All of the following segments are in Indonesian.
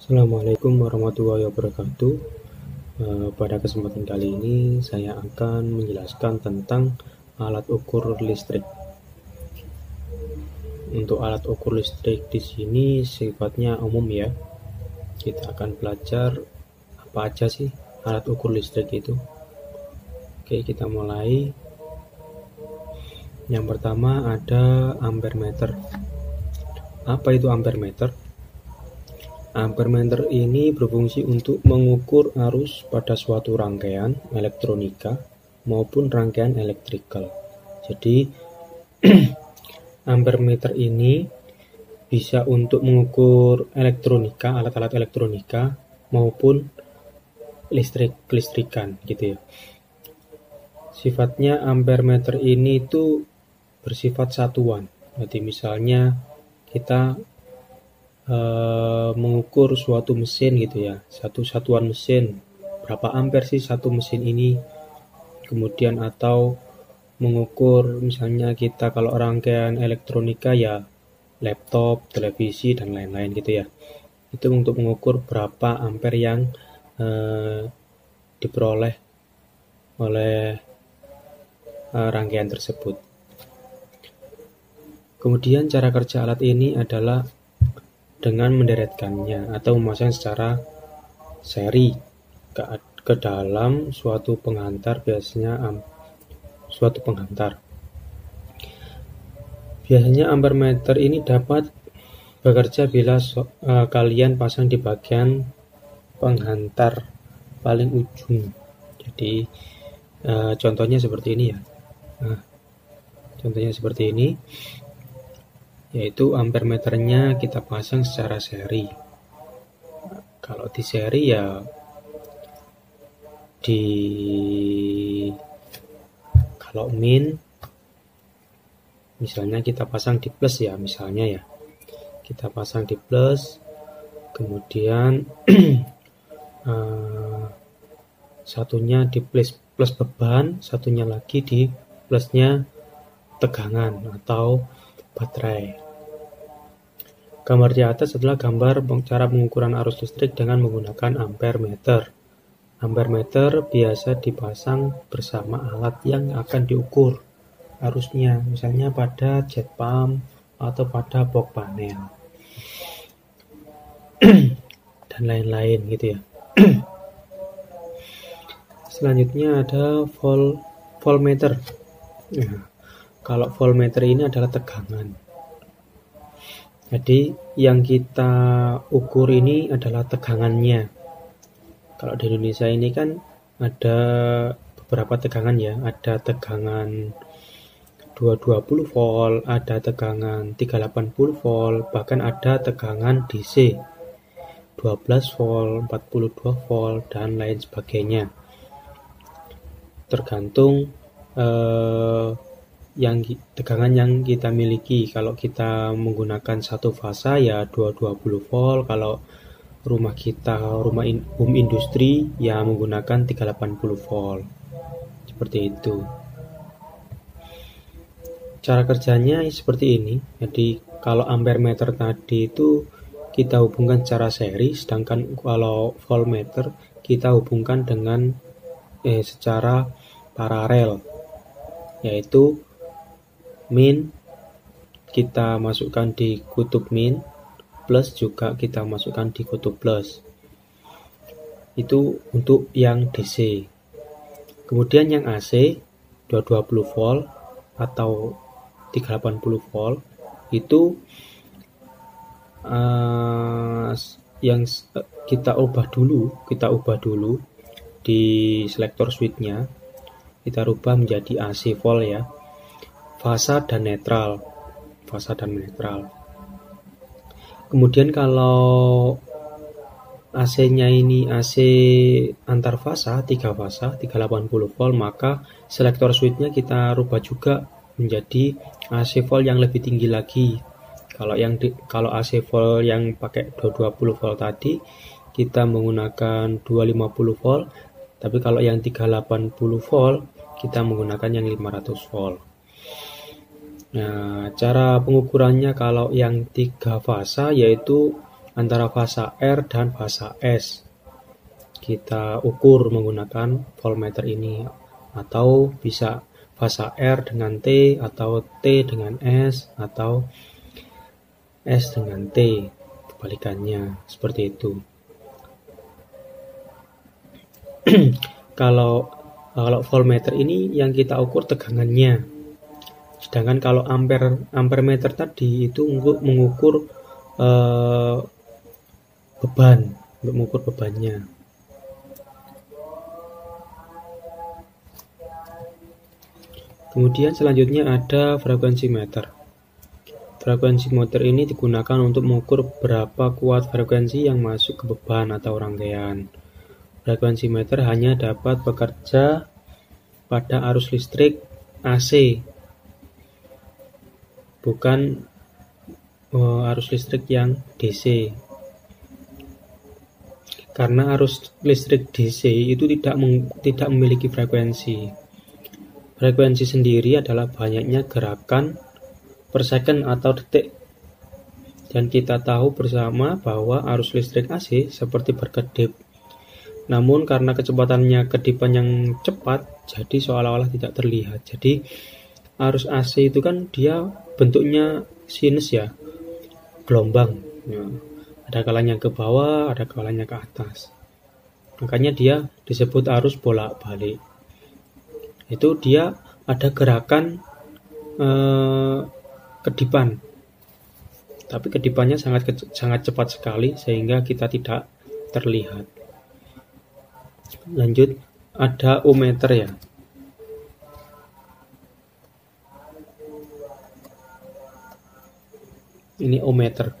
Assalamualaikum warahmatullahi wabarakatuh. Pada kesempatan kali ini saya akan menjelaskan tentang alat ukur listrik. Untuk alat ukur listrik di sini sifatnya umum ya. Kita akan belajar apa aja sih alat ukur listrik itu. Oke, kita mulai. Yang pertama ada ampermeter. Apa itu ampermeter? Ampermeter ini berfungsi untuk mengukur arus pada suatu rangkaian elektronika maupun rangkaian elektrikal. Jadi ampermeter ini bisa untuk mengukur elektronika, alat-alat elektronika maupun kelistrikan gitu ya. Sifatnya ampermeter ini itu bersifat satuan. Jadi misalnya kita mengukur suatu mesin gitu ya, satu satuan mesin berapa ampere sih satu mesin ini, kemudian atau mengukur misalnya kita kalau rangkaian elektronika ya laptop, televisi dan lain-lain gitu ya, itu untuk mengukur berapa ampere yang diperoleh oleh rangkaian tersebut. Kemudian cara kerja alat ini adalah dengan menderetkannya atau memasang secara seri ke dalam suatu penghantar, biasanya suatu penghantar. Biasanya ampermeter ini dapat bekerja bila kalian pasang di bagian penghantar paling ujung. Jadi contohnya seperti ini ya. Contohnya seperti ini, yaitu ampermeternya kita pasang secara seri. Kalau di seri ya kalau min misalnya kita pasang di plus ya, misalnya ya kita pasang di plus, kemudian satunya di plus beban, satunya lagi di plusnya tegangan atau baterai. Gambar di atas adalah gambar cara pengukuran arus listrik dengan menggunakan ampermeter. Ampermeter biasa dipasang bersama alat yang akan diukur arusnya, misalnya pada jet pump atau pada box panel dan lain-lain gitu ya. Selanjutnya ada voltmeter. Nah, kalau voltmeter ini adalah tegangan. Jadi yang kita ukur ini adalah tegangannya. Kalau di Indonesia ini kan ada beberapa tegangan ya, ada tegangan 220 volt, ada tegangan 380 volt, bahkan ada tegangan DC 12 volt, 42 volt dan lain sebagainya. Tergantung tegangan yang kita miliki. Kalau kita menggunakan satu fasa ya 220 volt, kalau rumah kita home industri ya menggunakan 380 volt. Seperti itu. Cara kerjanya seperti ini. Jadi kalau ampermeter tadi itu kita hubungkan secara seri, sedangkan kalau voltmeter kita hubungkan dengan secara paralel, yaitu min kita masukkan di kutub min, plus juga kita masukkan di kutub plus. Itu untuk yang DC. Kemudian yang AC 220 volt atau 380 volt itu yang kita ubah dulu di selektor switch-nya, kita rubah menjadi AC volt ya, fasa dan netral. Kemudian kalau AC-nya ini AC antar fasa, 3 fasa 380 volt, maka selektor switch-nya kita rubah juga menjadi AC volt yang lebih tinggi lagi. Kalau AC volt yang pakai 220 volt tadi kita menggunakan 250 volt, tapi kalau yang 380 volt kita menggunakan yang 500 volt. Nah, cara pengukurannya kalau yang 3 fasa yaitu antara fasa R dan fasa S. Kita ukur menggunakan voltmeter ini, atau bisa fasa R dengan T, atau T dengan S, atau S dengan T, kebalikannya seperti itu. Kalau voltmeter ini yang kita ukur tegangannya, sedangkan kalau ampermeter tadi itu untuk mengukur beban, untuk mengukur bebannya. Kemudian selanjutnya ada frekuensi meter. Frekuensi meter ini digunakan untuk mengukur berapa kuat frekuensi yang masuk ke beban atau rangkaian. Frekuensi meter hanya dapat bekerja pada arus listrik AC, bukan arus listrik yang DC. Karena arus listrik DC itu tidak memiliki frekuensi. Frekuensi sendiri adalah banyaknya gerakan per second atau detik. Dan kita tahu bersama bahwa arus listrik AC seperti berkedip. Namun karena kecepatannya kedipan yang cepat, jadi seolah-olah tidak terlihat. Jadi arus AC itu kan dia bentuknya sinus ya, gelombang. Ya, ada kalanya ke bawah, ada kalanya ke atas. Makanya dia disebut arus bolak-balik. Itu dia ada gerakan kedipan, tapi kedipannya sangat cepat sekali sehingga kita tidak terlihat. Lanjut, ada ohmmeter ya. Ini ohmmeter.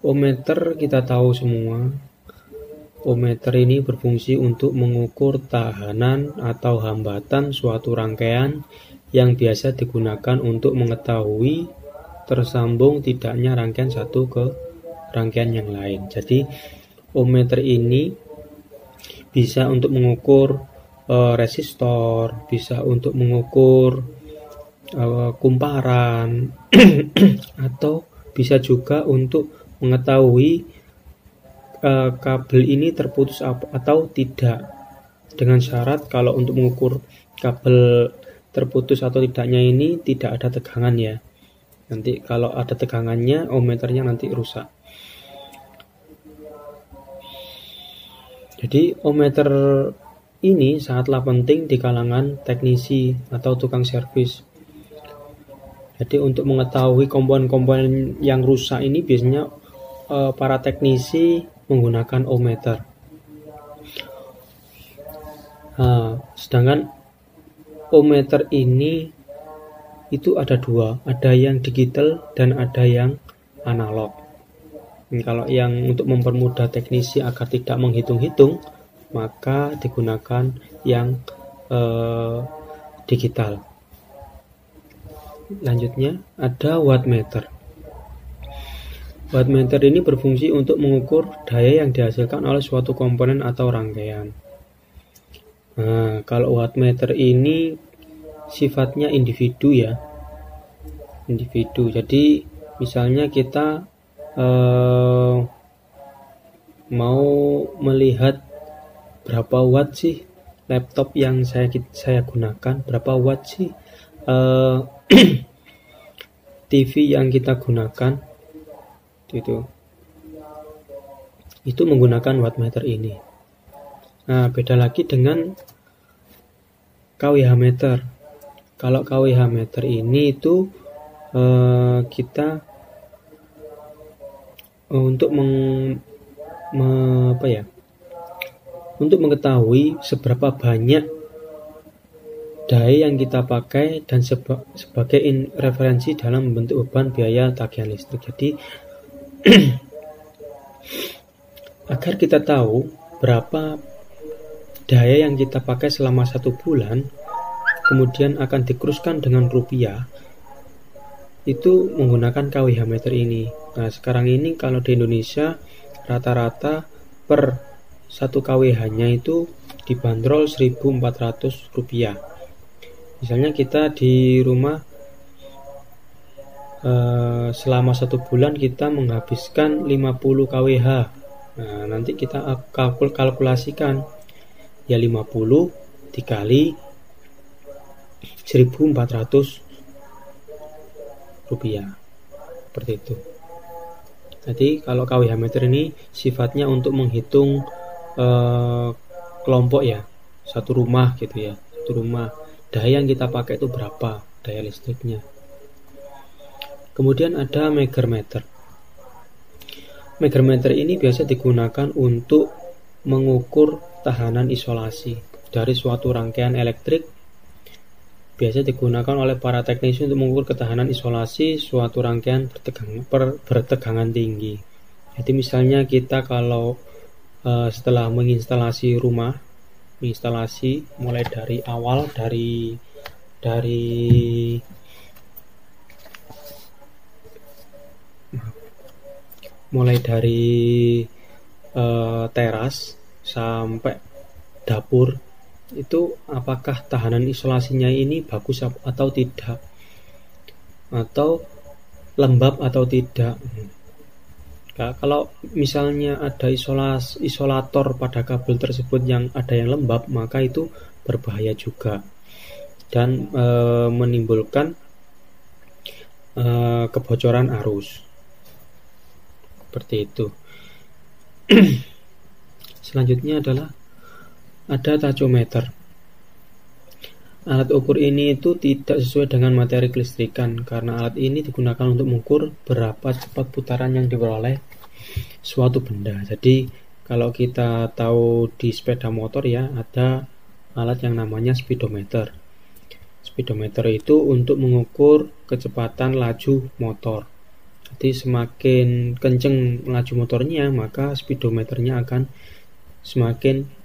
Ohmmeter kita tahu semua. Ohmmeter ini berfungsi untuk mengukur tahanan atau hambatan suatu rangkaian yang biasa digunakan untuk mengetahui tersambung tidaknya rangkaian satu ke rangkaian yang lain. Jadi ohmmeter ini bisa untuk mengukur resistor, bisa untuk mengukur kumparan, atau bisa juga untuk mengetahui kabel ini terputus atau tidak. Dengan syarat kalau untuk mengukur kabel terputus atau tidaknya ini tidak ada tegangan ya. Nanti kalau ada tegangannya, ohmmeternya nanti rusak. Jadi ohmmeter ini sangatlah penting di kalangan teknisi atau tukang servis. Jadi untuk mengetahui komponen-komponen yang rusak ini biasanya para teknisi menggunakan ohmmeter. Sedangkan ohmmeter ini itu ada dua, ada yang digital dan ada yang analog. Kalau yang untuk mempermudah teknisi agar tidak menghitung-hitung, maka digunakan yang digital. Lanjutnya ada wattmeter. Wattmeter ini berfungsi untuk mengukur daya yang dihasilkan oleh suatu komponen atau rangkaian. Kalau wattmeter ini sifatnya individu ya. Individu. Jadi misalnya kita mau melihat berapa watt sih laptop yang saya gunakan, berapa watt sih TV yang kita gunakan, itu menggunakan wattmeter ini. Nah, beda lagi dengan kWh meter. Kalau kWh meter ini itu kita untuk untuk mengetahui seberapa banyak daya yang kita pakai dan sebagai referensi dalam membentuk beban biaya tagihan listrik. Jadi agar kita tahu berapa daya yang kita pakai selama 1 bulan, kemudian akan dikuruskan dengan rupiah, itu menggunakan kWh meter ini. Nah, sekarang ini kalau di Indonesia rata-rata per 1 kWh-nya itu dibanderol Rp1.400. Misalnya kita di rumah selama 1 bulan kita menghabiskan 50 kWh. Nah, nanti kita kalkulasikan ya 50 dikali 1.400 rupiah, seperti itu. Jadi kalau kWh meter ini sifatnya untuk menghitung kelompok ya, satu rumah gitu ya, satu rumah daya yang kita pakai itu berapa daya listriknya. Kemudian ada megameter. Megameter ini biasa digunakan untuk mengukur tahanan isolasi dari suatu rangkaian elektrik. Biasa digunakan oleh para teknisi untuk mengukur ketahanan isolasi suatu rangkaian bertegangan tinggi. Jadi misalnya kita kalau setelah menginstalasi rumah, menginstalasi mulai dari awal dari teras sampai dapur, itu apakah tahanan isolasinya ini bagus atau tidak, atau lembab atau tidak. Nah, kalau misalnya ada isolator pada kabel tersebut yang ada yang lembab, maka itu berbahaya juga dan menimbulkan kebocoran arus, seperti itu. Selanjutnya adalah ada tachometer. Alat ukur ini itu tidak sesuai dengan materi kelistrikan karena alat ini digunakan untuk mengukur berapa cepat putaran yang diperoleh suatu benda. Jadi kalau kita tahu di sepeda motor ya, ada alat yang namanya speedometer. Speedometer itu untuk mengukur kecepatan laju motor. Jadi semakin kenceng laju motornya, maka speedometernya akan semakin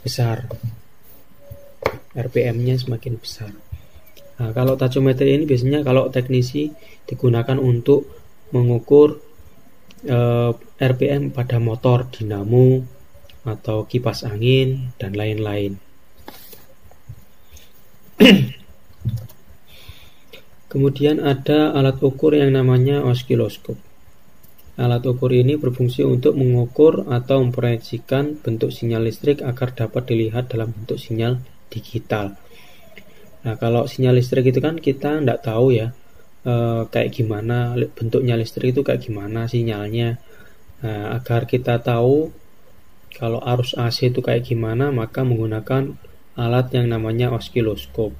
besar, RPM-nya semakin besar. Nah, kalau tachometer ini biasanya kalau teknisi digunakan untuk mengukur RPM pada motor, dinamo, atau kipas angin, dan lain-lain. Kemudian ada alat ukur yang namanya osiloskop. Alat ukur ini berfungsi untuk mengukur atau memproyeksikan bentuk sinyal listrik agar dapat dilihat dalam bentuk sinyal digital. Nah, kalau sinyal listrik itu kan kita tidak tahu ya kayak gimana bentuknya listrik itu, kayak gimana sinyalnya. Nah, agar kita tahu kalau arus AC itu kayak gimana, maka menggunakan alat yang namanya osiloskop.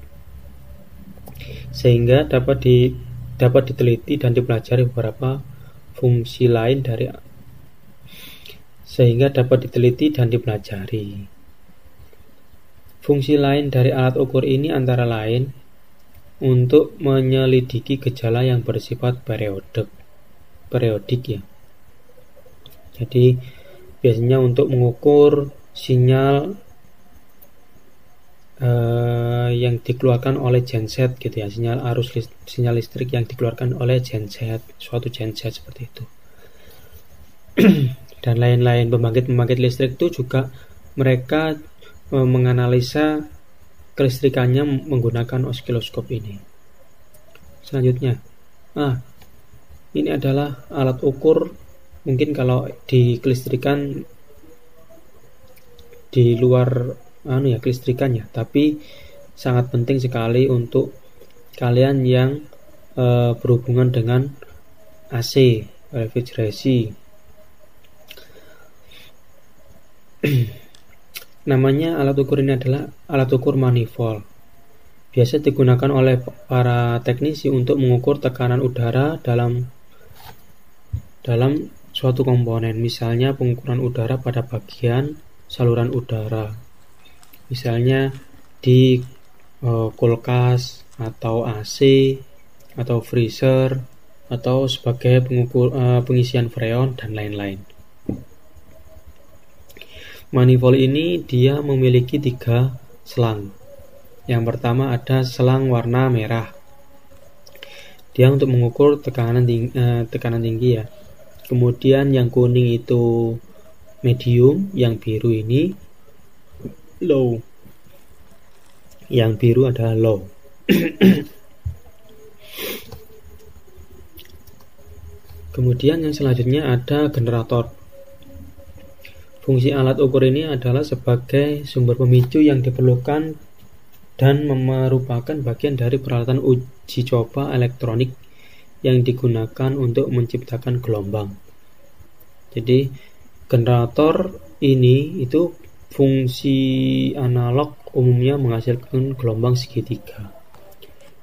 Sehingga dapat diteliti dan dipelajari beberapa fungsi lain dari Fungsi lain dari alat ukur ini antara lain untuk menyelidiki gejala yang bersifat periodik ya. Jadi biasanya untuk mengukur sinyal yang dikeluarkan oleh genset gitu ya, sinyal listrik yang dikeluarkan oleh genset, suatu genset seperti itu. Dan lain-lain. Pembangkit listrik itu juga mereka menganalisa kelistrikannya menggunakan osiloskop ini. Selanjutnya, ini adalah alat ukur, mungkin kalau di kelistrikan di luar kelistrikannya, tapi sangat penting sekali untuk kalian yang berhubungan dengan AC, refrigerasi. Namanya alat ukur ini adalah alat ukur manifold. Biasa digunakan oleh para teknisi untuk mengukur tekanan udara dalam suatu komponen, misalnya pengukuran udara pada bagian saluran udara. Misalnya di kulkas atau AC atau freezer atau sebagai pengisian freon dan lain-lain. Manifold ini dia memiliki 3 selang. Yang pertama ada selang warna merah. Dia untuk mengukur tekanan tinggi ya. Kemudian yang kuning itu medium, yang biru ini low. Yang biru adalah low. Kemudian yang selanjutnya ada generator. Fungsi alat ukur ini adalah sebagai sumber pemicu yang diperlukan dan merupakan bagian dari peralatan uji coba elektronik yang digunakan untuk menciptakan gelombang. Jadi generator ini itu fungsi analog umumnya menghasilkan gelombang segitiga.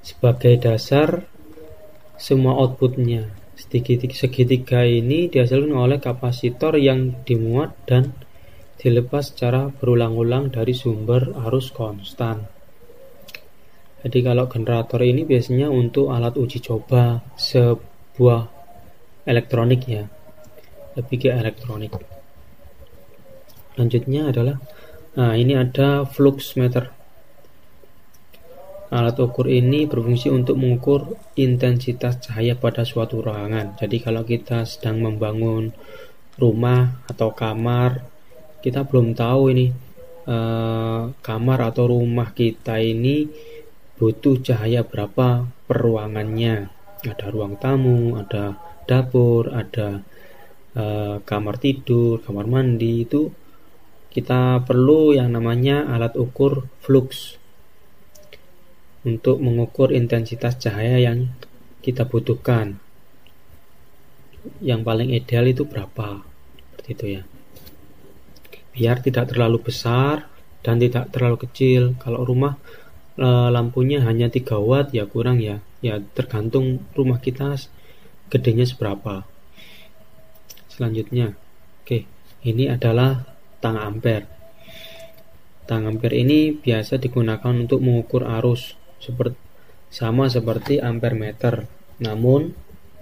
Sebagai dasar semua outputnya, segitiga ini dihasilkan oleh kapasitor yang dimuat dan dilepas secara berulang-ulang dari sumber arus konstan. Jadi kalau generator ini biasanya untuk alat uji coba sebuah elektronik ya, lebih ke elektronik. Selanjutnya adalah, ini ada flux meter. Alat ukur ini berfungsi untuk mengukur intensitas cahaya pada suatu ruangan. Jadi kalau kita sedang membangun rumah atau kamar, kita belum tahu ini kamar atau rumah kita ini butuh cahaya berapa per ruangannya. Ada ruang tamu, ada dapur, ada kamar tidur, kamar mandi. Itu kita perlu yang namanya alat ukur flux untuk mengukur intensitas cahaya yang kita butuhkan. Yang paling ideal itu berapa, seperti itu ya, biar tidak terlalu besar dan tidak terlalu kecil. Kalau rumah lampunya hanya 3 watt ya kurang ya tergantung rumah kita gedenya seberapa. Selanjutnya, ini adalah tang ampere. Tang ampere ini biasa digunakan untuk mengukur arus sama seperti ampere meter, namun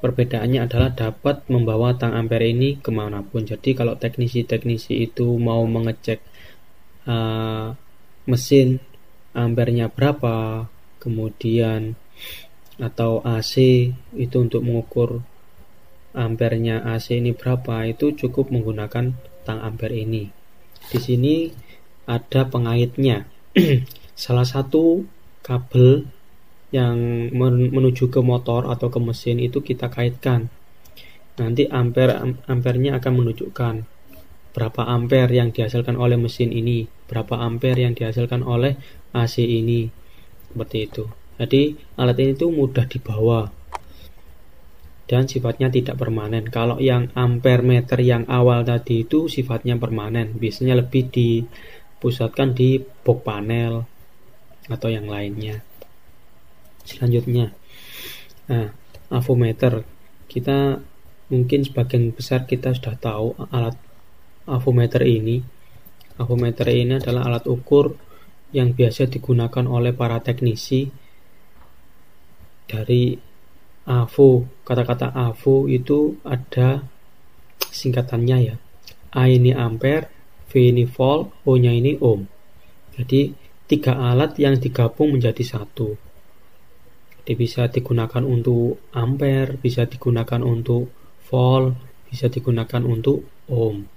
perbedaannya adalah dapat membawa tang ampere ini kemanapun. Jadi kalau teknisi itu mau mengecek mesin ampernya berapa, kemudian atau AC itu untuk mengukur ampernya AC ini berapa, itu cukup menggunakan tang ampere ini. Di sini ada pengaitnya. Salah satu kabel yang menuju ke motor atau ke mesin itu kita kaitkan. Nanti ampernya akan menunjukkan berapa ampere yang dihasilkan oleh mesin ini, berapa ampere yang dihasilkan oleh AC ini, seperti itu. Jadi alat ini tuh mudah dibawa dan sifatnya tidak permanen. Kalau yang ampere meter yang awal tadi itu sifatnya permanen, biasanya lebih dipusatkan di box panel atau yang lainnya. Selanjutnya, avometer. Kita mungkin sebagian besar kita sudah tahu alat avometer ini. Avometer ini adalah alat ukur yang biasa digunakan oleh para teknisi. Dari avo, kata-kata avo itu ada singkatannya ya. A ini ampere, V ini volt, O nya ini ohm. Jadi 3 alat yang digabung menjadi satu. Jadi bisa digunakan untuk ampere, bisa digunakan untuk volt, bisa digunakan untuk ohm.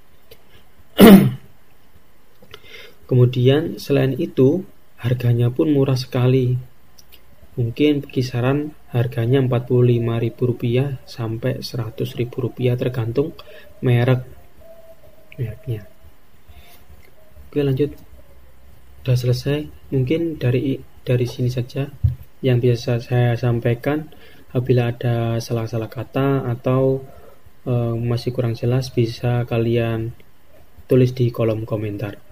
Kemudian selain itu harganya pun murah sekali. Mungkin kisaran harganya Rp45.000 sampai Rp100.000 tergantung mereknya. Oke, lanjut. Sudah selesai. Mungkin dari sini saja yang bisa saya sampaikan. Apabila ada salah-salah kata atau masih kurang jelas, bisa kalian tulis di kolom komentar.